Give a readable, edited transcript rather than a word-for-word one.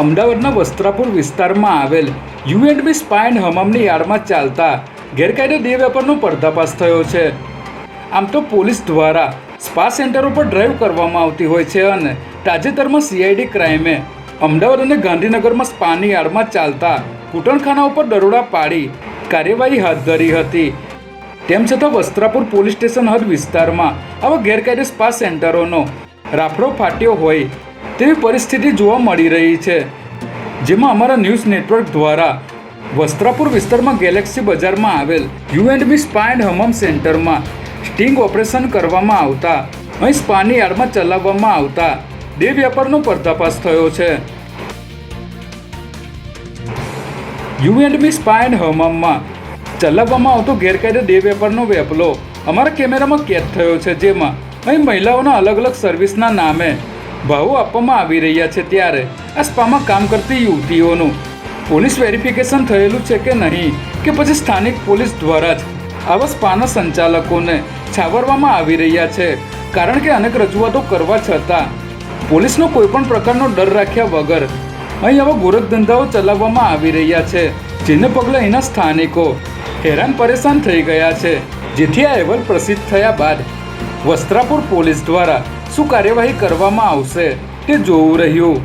અમદાવાદના વસ્ત્રાપુર વિસ્તારમાં આવેલ યુ&બી સ્પા એન્ડ હમામની યાર્ડમાં ચાલતા ગેરકાયદે દેહ વેપારનો પર્દાફાશ થયો છે। આમ તો પોલીસ દ્વારા સ્પા સેન્ટરો પર ડ્રાઈવ કરવામાં આવતી હોય છે અને તાજેતરમાં સીઆઈડી ક્રાઇમે અમદાવાદ અને ગાંધીનગરમાં સ્પાની યાર્ડમાં ચાલતા કૂટણખાના ઉપર દરોડા પાડી કાર્યવાહી હાથ ધરી હતી। તેમ છતાં વસ્ત્રાપુર પોલીસ સ્ટેશન હદ વિસ્તારમાં આવા ગેરકાયદે સ્પા સેન્ટરોનો રાફડો ફાટ્યો હોય તેવી પરિસ્થિતિ જોવા મળી રહી છે, જેમાં અમારા ન્યૂઝ નેટવર્ક દ્વારા વસ્ત્રાપુર વિસ્તારમાં ગેલેક્સી બજારમાં આવેલ યુ&બી સ્પા એન્ડ હમામ સેન્ટરમાં સ્ટિંગ ઓપરેશન કરવામાં આવતા અહીં સ્પાની યાર્ડમાં ચલાવવામાં આવતા દેહ વેપારનો પર્દાફાશ થયો છે। યુ&બી સ્પા એન્ડ હમામમાં ચલાવવામાં આવતો ગેરકાયદે દેહ વેપારનો વેપલો અમારા કેમેરામાં કેદ થયો છે, જેમાં અહીં મહિલાઓના અલગ અલગ સર્વિસના નામે ભાવો આપવામાં આવી રહ્યા છે। ત્યારે આ સ્પામાં કામ કરતી યુવતીઓનું પોલીસ વેરિફિકેશન થયેલું છે કે નહીં, કે પછી સ્થાનિક પોલીસ દ્વારા જ આવા સ્પાના સંચાલકોને છાવરવામાં આવી રહ્યા છે, કારણ કે અનેક રજૂઆતો કરવા છતાં પોલીસનો કોઈપણ પ્રકારનો ડર રાખ્યા વગર અહીં આવા ગોરખધંધાઓ ચલાવવામાં આવી રહ્યા છે, જેને પગલે અહીંના સ્થાનિકો હેરાન પરેશાન થઈ ગયા છે। જેથી આ અહેવાલ પ્રસિદ્ધ થયા બાદ વસ્ત્રાપુર પોલીસ દ્વારા શું કાર્યવાહી કરવામાં આવશે તે જોવું રહ્યું।